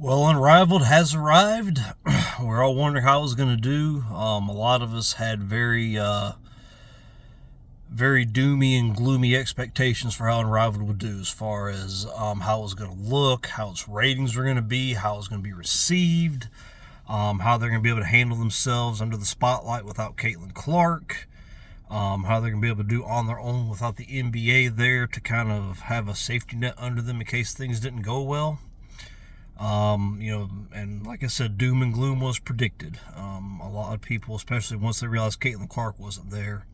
Well, Unrivaled has arrived. We're all wondering how it was going to do. A lot of us had very doomy and gloomy expectations for how Unrivaled would do, as far as how it was going to look, how its ratings were going to be, how it was going to be received, how they're going to be able to handle themselves under the spotlight without Caitlin Clark, how they're going to be able to do on their own without the NBA there to kind of have a safety net under them in case things didn't go well. And like I said, doom and gloom was predicted. A lot of people, especially once they realized Caitlin Clark wasn't there.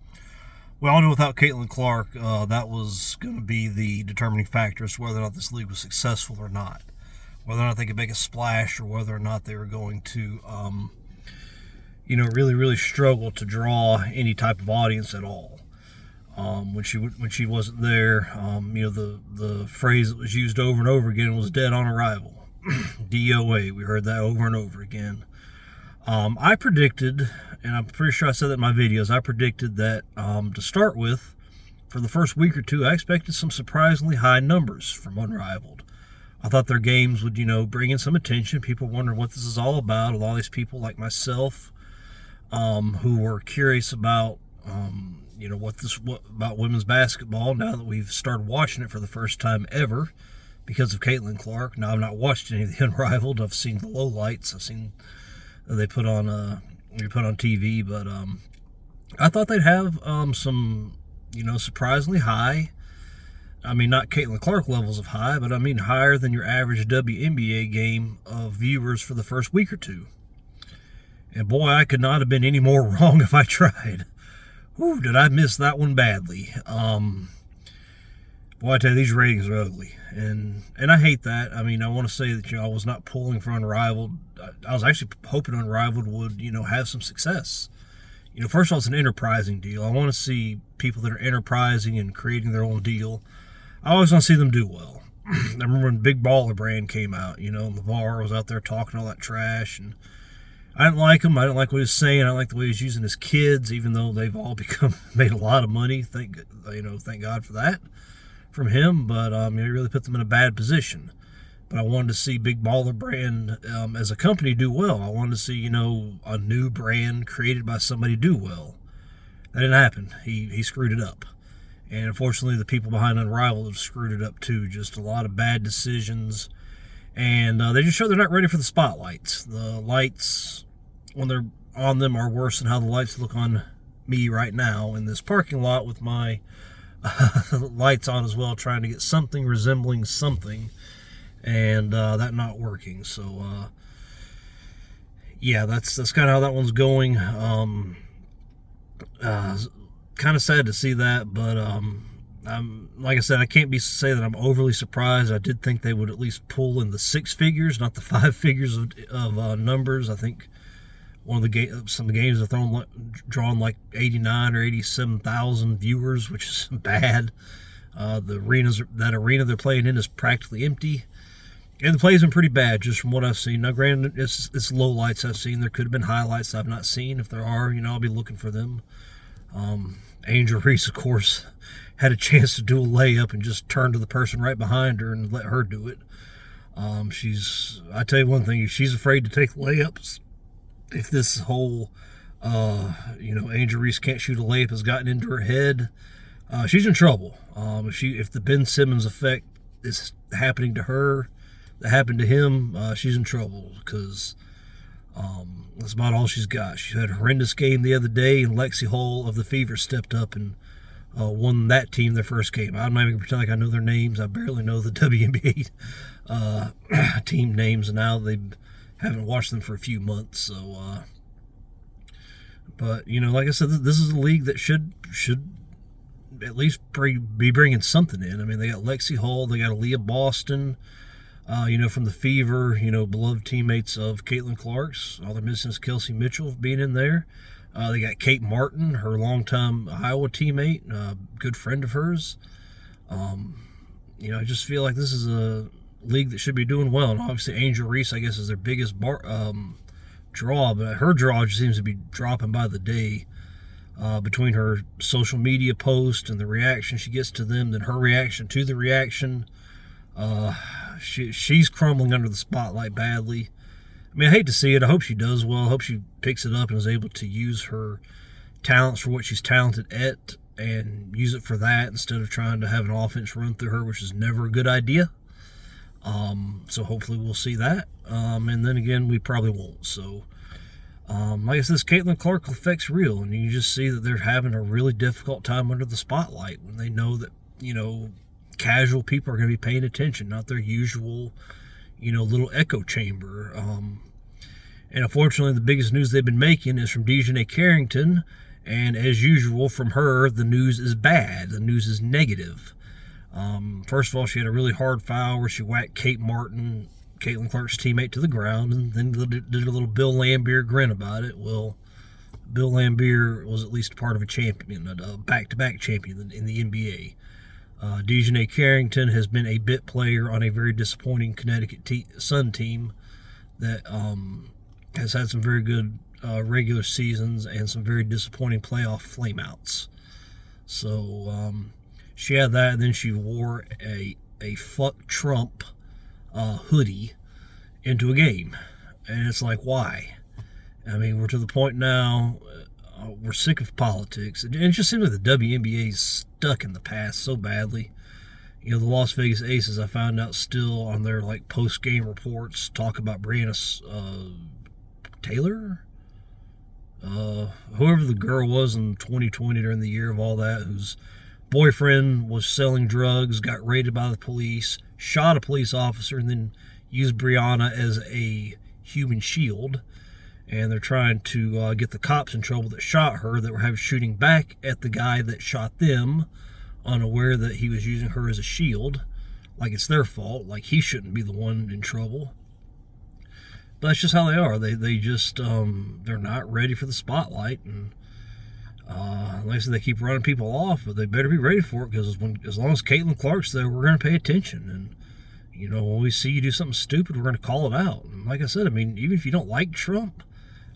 We all knew without Caitlin Clark, that was going to be the determining factor as to whether or not this league was successful or not. Whether or not they could make a splash, or whether or not they were going to, really, really struggle to draw any type of audience at all. When she wasn't there, the phrase that was used over and over again was "dead on arrival." DOA. We heard that over and over again. I predicted, and I'm pretty sure I said that in my videos, I predicted that to start with, for the first week or two, I expected some surprisingly high numbers from Unrivaled. I thought their games would, bring in some attention. People wondering what this is all about. A lot of these people like myself, who were curious about, what about women's basketball now that we've started watching it for the first time ever because of Caitlin Clark. Now, I've not watched any of the Unrivaled. I've seen the lowlights. I've seen they put on TV, but I thought they'd have some, surprisingly high. I mean, not Caitlin Clark levels of high, but I mean higher than your average WNBA game of viewers for the first week or two. And boy, I could not have been any more wrong if I tried. Whew, did I miss that one badly? Boy, I tell you, these ratings are ugly, and I hate that. I mean, I want to say that I was not pulling for Unrivaled. I was actually hoping Unrivaled would have some success. First of all, it's an enterprising deal. I want to see people that are enterprising and creating their own deal. I always want to see them do well. I remember when Big Baller Brand came out. LeVar was out there talking all that trash, and I didn't like him. I didn't like what he was saying. I didn't like the way he was using his kids, even though they've all made a lot of money. Thank God for that from him, but he really put them in a bad position. But I wanted to see Big Baller Brand as a company do well. I wanted to see, a new brand created by somebody do well. That didn't happen. He screwed it up. And unfortunately, the people behind Unrivaled have screwed it up too. Just a lot of bad decisions. And they just show they're not ready for the spotlights. The lights, when they're on them, are worse than how the lights look on me right now in this parking lot with my lights on as well, trying to get something resembling something, and that not working. So yeah, that's kind of how that one's going. Kind of sad to see that, but I'm, like I said, I can't say that I'm overly surprised. I did think they would at least pull in the six figures, not the five figures of numbers. I think some of the games have drawn like 89 or 87,000 viewers, which is bad. That arena they're playing in is practically empty, and the play's been pretty bad just from what I've seen. Now, granted, it's low lights I've seen. There could have been highlights I've not seen. If there are, I'll be looking for them. Angel Reese, of course, had a chance to do a layup and just turned to the person right behind her and let her do it. I tell you one thing, if she's afraid to take layups, if this whole, Angel Reese can't shoot a layup has gotten into her head, she's in trouble. If the Ben Simmons effect is happening to her, that happened to him, she's in trouble, because that's about all she's got. She had a horrendous game the other day, and Lexi Hull of the Fever stepped up and won that team their first game. I'm not even going to pretend like I know their names. I barely know the WNBA team names now. They haven't watched them for a few months. So, but like I said, this is a league that should at least be bringing something in. I mean, they got Lexi Hull, they got Aaliyah Boston, from the Fever, beloved teammates of Caitlin Clark's. All they're missing is Kelsey Mitchell being in there. They got Kate Martin, her longtime Iowa teammate, good friend of hers. I just feel like this is a league that should be doing well. And obviously, Angel Reese, I guess, is their biggest draw, but her draw just seems to be dropping by the day. Between her social media post and the reaction she gets to them, then her reaction to the reaction. She's crumbling under the spotlight badly. I mean, I hate to see it. I hope she does well. I hope she picks it up and is able to use her talents for what she's talented at and use it for that instead of trying to have an offense run through her, which is never a good idea. So hopefully we'll see that. And then again, we probably won't. So, like I said, this Caitlin Clark effect's real, and you just see that they're having a really difficult time under the spotlight when they know that, casual people are going to be paying attention, not their usual, little echo chamber. And unfortunately, the biggest news they've been making is from Dejanay Carrington, and as usual from her, the news is bad. The news is negative. First of all, she had a really hard foul where she whacked Kate Martin, Caitlin Clark's teammate, to the ground, and then did a little Bill Laimbeer grin about it. Well, Bill Laimbeer was at least part of a champion, a back-to-back champion in the NBA. Dejanay Carrington has been a bit player on a very disappointing Connecticut Sun team that has had some very good regular seasons and some very disappointing playoff flameouts. So she had that, and then she wore a fuck Trump hoodie into a game. And it's like, why? I mean, we're to the point now, we're sick of politics. And it just seems like the WNBA is stuck in the past so badly. The Las Vegas Aces, I found out, still on their post-game reports talk about Breonna Taylor? Whoever the girl was in 2020 during the year of all that, whose boyfriend was selling drugs, got raided by the police, shot a police officer, and then used Breonna as a human shield. And they're trying to get the cops in trouble that shot her, that were shooting back at the guy that shot them, unaware that he was using her as a shield, like it's their fault, like he shouldn't be the one in trouble. But that's just how they are. They just they're not ready for the spotlight, and like I said, they keep running people off, but they better be ready for it, because as long as Caitlin Clark's there, we're going to pay attention. And when we see you do something stupid, we're going to call it out. And like I said, I mean, even if you don't like Trump,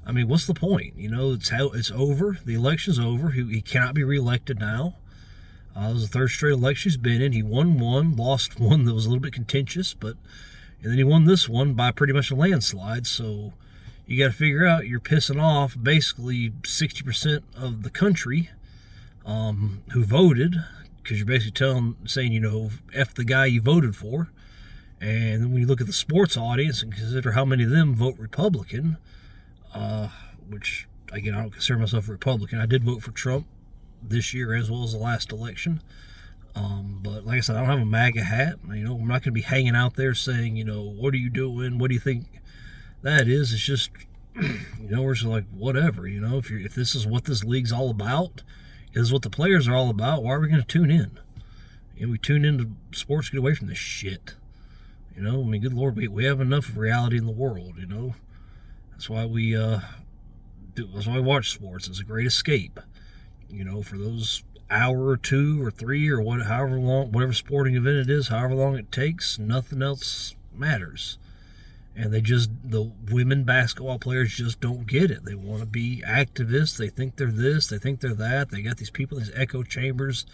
I mean, what's the point? It's over. The election's over. He cannot be reelected now. It was the third straight election he's been in. He won one, lost one that was a little bit contentious, and then he won this one by pretty much a landslide. So you got to figure out, you're pissing off basically 60% of the country who voted, because you're basically saying, F the guy you voted for. And then when you look at the sports audience and consider how many of them vote Republican, which, again, I don't consider myself a Republican. I did vote for Trump this year as well as the last election. But like I said, I don't have a MAGA hat. I'm not going to be hanging out there saying, what are you doing? What do you think that is? It's just, we're just like, whatever. If this is what this league's all about, this is what the players are all about, why are we going to tune in? We tune into sports to get away from this shit. Good Lord, we have enough of reality in the world. That's why that's why we watch sports. It's a great escape. For those hour or two or three or however long, whatever sporting event it is, however long it takes, nothing else matters. And the women basketball players just don't get it. They want to be activists. They think they're this, they think they're that. They got these people in these echo chambers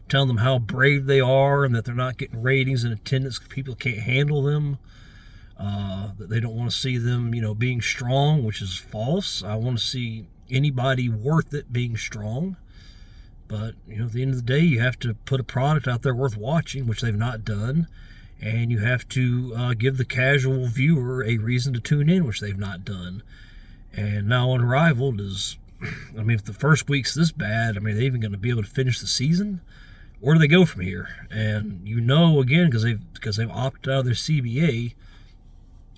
telling them how brave they are and that they're not getting ratings and attendance because people can't handle them. That they don't want to see them, being strong, which is false. I want to see anybody worth it being strong. But, at the end of the day, you have to put a product out there worth watching, which they've not done. And you have to give the casual viewer a reason to tune in, which they've not done. And now Unrivaled is, if the first week's this bad, are they even going to be able to finish the season? Where do they go from here? And again, because they've opted out of their CBA,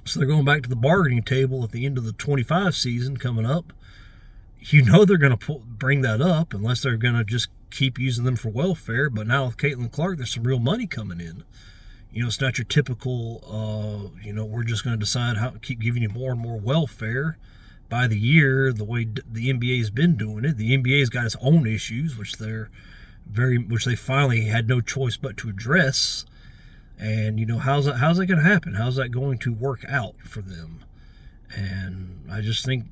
so they're going back to the bargaining table at the end of the 25 season coming up. They're going to bring that up unless they're going to just keep using them for welfare. But now with Caitlin Clark, there's some real money coming in. It's not your typical, we're just going to decide how to keep giving you more and more welfare by the year, the way the NBA has been doing it. The NBA's got its own issues, which they finally had no choice but to address. And, how's that going to happen? How's that going to work out for them? And I just think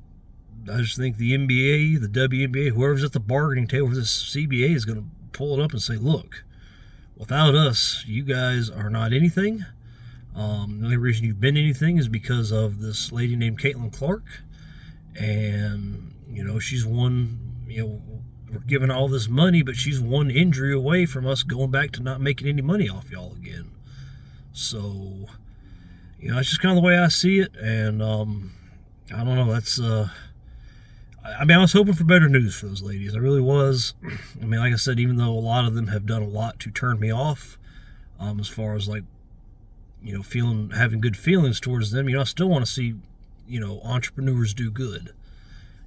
the NBA, the WNBA, whoever's at the bargaining table for this CBA is going to pull it up and say, look, without us, you guys are not anything. The only reason you've been anything is because of this lady named Caitlin Clark. And, she's one, we're giving all this money, but she's one injury away from us going back to not making any money off y'all again. So, it's just kind of the way I see it. And, I don't know, that's, I was hoping for better news for those ladies. I really was. Like I said, even though a lot of them have done a lot to turn me off, as far as having good feelings towards them, I still want to see, entrepreneurs do good.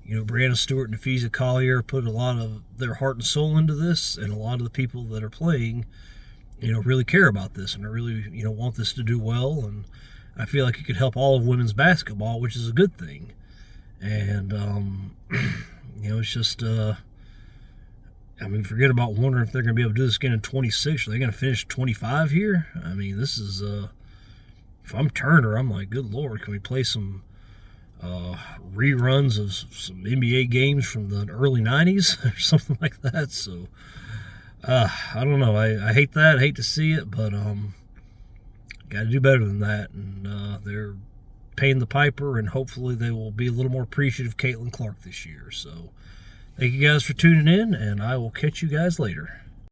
Brianna Stewart and Ephesa Collier put a lot of their heart and soul into this, and a lot of the people that are playing, really care about this, and I really, want this to do well, and I feel like it could help all of women's basketball, which is a good thing. And, it's just, forget about wondering if they're going to be able to do this again in 26. Are they going to finish 25 here? This is, if I'm Turner, I'm like, good Lord, can we play some reruns of some NBA games from the early 90s or something like that? So, I don't know. I hate that. I hate to see it, but got to do better than that. And they're paying the piper, and hopefully they will be a little more appreciative of Caitlin Clark this year. So, thank you guys for tuning in, and I will catch you guys later.